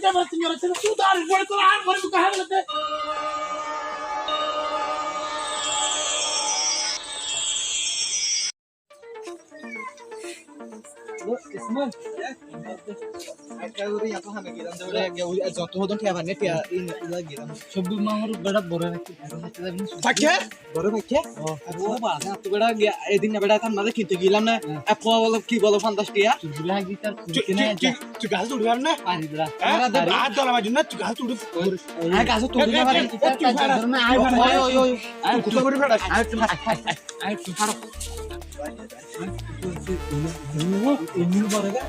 যাবে সিনিয়র ছেলে তুই তো আর বড় তোর আর বড় কাহা বলতে Ismail, kayak yang tuh hame giram udah ya jatuh hodon tiap hari tiap ini udah giram. সবুজ মামার বেড়া বড় নাকি Pakai? Baru pakai? Oh, bahasa tuh beda dia edin beda kan malah kita gilam na. Apa walau ki walau fantastis ya? lagi tar Juga hal tuh kan na? পারি বেড়া Ada ada lah majunna juga hal tuh. আয় কাছে তো দিনা পারি আয় ওই ওই আয় Kutu beri beda. আয় তুমি আয় তুমি পারো ini বড় গা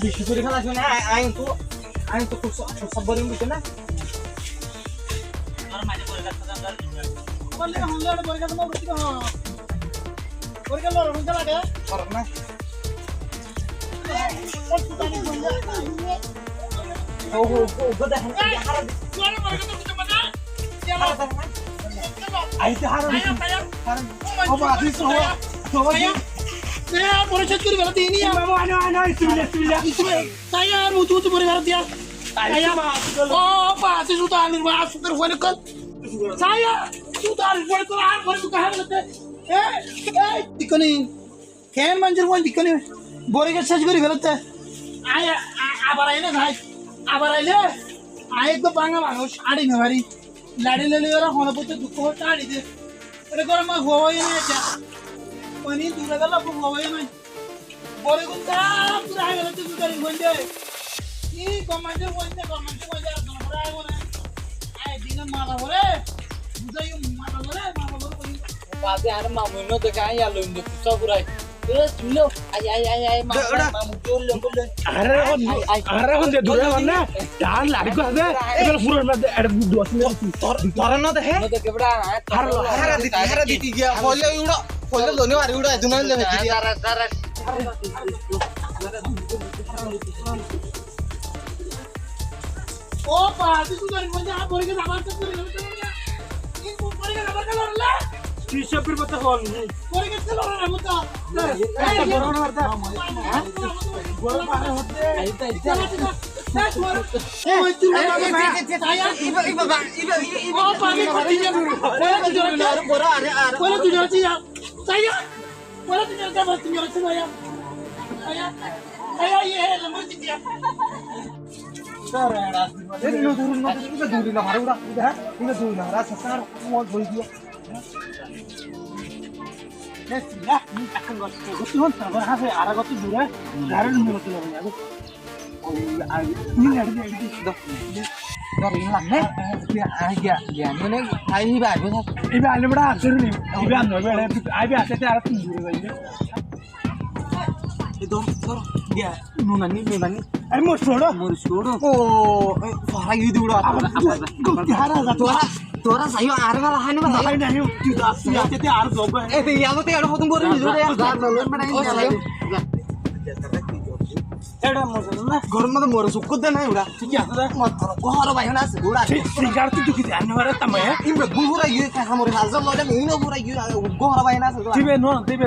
Bisa beri kan langsung aing tuh sabarin gitu na. আর মাঝে বড় গা কথা বললে হংলাড় বড় গা তোমার বুঝি হ্যাঁ বড় গা লড় হইতা লাগে Orang na. Oh, udah harap. বড় বড় গা তো মজা Ayo harap. Apa habis semua? saya পরিশোধ করে বেলা দিইনি Ano, saya আর মুতু মুতু করে বেলা দিয়া saya ও পাশে সুতা আনির বা সুতার হইলে কল saya সুতার পরে তো আর পরে কাহা বলতে এই দিকনি কেন মঞ্জুর বল দিকনি বড়িকে শেষ করে ফেলতে আবার আইলে ভাই আবার আইলে আয় তো বাংলা মানুষ আড়ি না ভারি লাড়ি লেলে ওরা হনপতে দুঃখ হচ্ছে আড়ি দে এটা করে আমার হওয়াই না এটা পানি দূরে গেল হওয়াই নাই বড়ি গুন্ডা পুরো আয় গেল তুই গাড়ি বন্ধে কি গমাঞ্জের বন্ধে আর ধরে আয় বলে আয় দিন মালা বলে বুঝাই মালা বলে বাদে আর মামুনো তো গায় আলো ইন্দু সব পুরাই Dulu, ay, mamu dulu. Arah kan dia dulu mana? Jangan lari gua ada. Kalau furan ada dua sendiri. Toran ada he? Nada kebra. Hara di tiga. Follow doni hari udah itu nanti deh. Saras. Oh, Pak, itu dari mana? Boleh ke sabar tuh? Ini boleh ke sabar kalau lah? Kisah berbata hal. Boleh ke sabar kamu tuh? Corona ada. Bola parah hote. Saya itu saya ibu. Oh, Pak, ini kucingnya dulu. Boleh tujuh aja. Saya boleh tujuh aja buat tujuh saya. Saya iya lemur dia. Ini turun kita dulu lah hari udah. Ini dulu lah rasa sar mau boleh dia. Nah, ini akan gak kebetulan sabar hasil arah kau tuh dura, darah dulu tuh lagi aku. Oh iya, ini ada di sudah. Dari hilang nih. Ya, ini ayo bagus. Ibu ane beda asur nih. Ibu ane beda, ibu asal tiada tuh dura aja. Itu dia nunani. Mau suruh. Oh, farah gitu udah. Kau tiara satu. Tora sayo arah lah ini mah. Lain ayo tidak siap jadi harus coba. Yang itu ada potong boru itu ya. Oh sayo. Ada mau sana. Gorma tuh boru sukut deh nih udah. Iya sudah. Wah harus bayar nasi udah. Sigar tuh kita ane mana tamai ya? Ini buhura gitu kayak hamur hazal loh dan ini buhura gitu. Gua harus bayar nasi. Tiba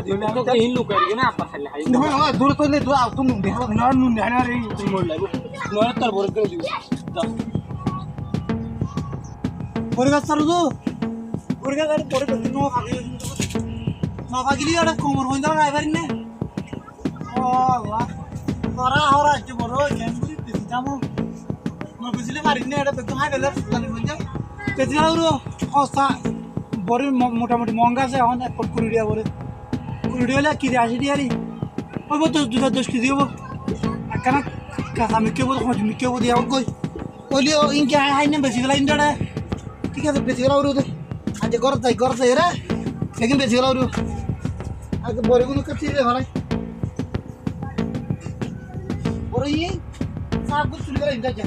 dia lihat. Kau ini luka ini apa salah? Nah, dulu tuh ini dua auto nunggu. Nah, nunggu hari itu mulai. Nunggu terborak kerja. Borga sarudu. Borga kan borga no khagi. No khagi li ada komor honda na ebarin ne. Oh, Allah. Hora aja boro jemburi jamu. No bisile marin ne ada betul hai dalam kali honda. Kecil uru. Oh sa bori motamoti manga se on ekor kuridia bori. Kuridia la kiri ashi dia ri. Oh betul sudah 10 kg bo. Karena kami ke bo khoj mi ke bo dia koi. Koli oh inke hai ne besi gala indra. ঠিক আছে বেশি গেলাও রে আজ গরত যাই রে second বেশি গেলাও রে আজ বড়গুলো কাছে রে ভাই বড় ই সাব চুরি করে ইন্দা যা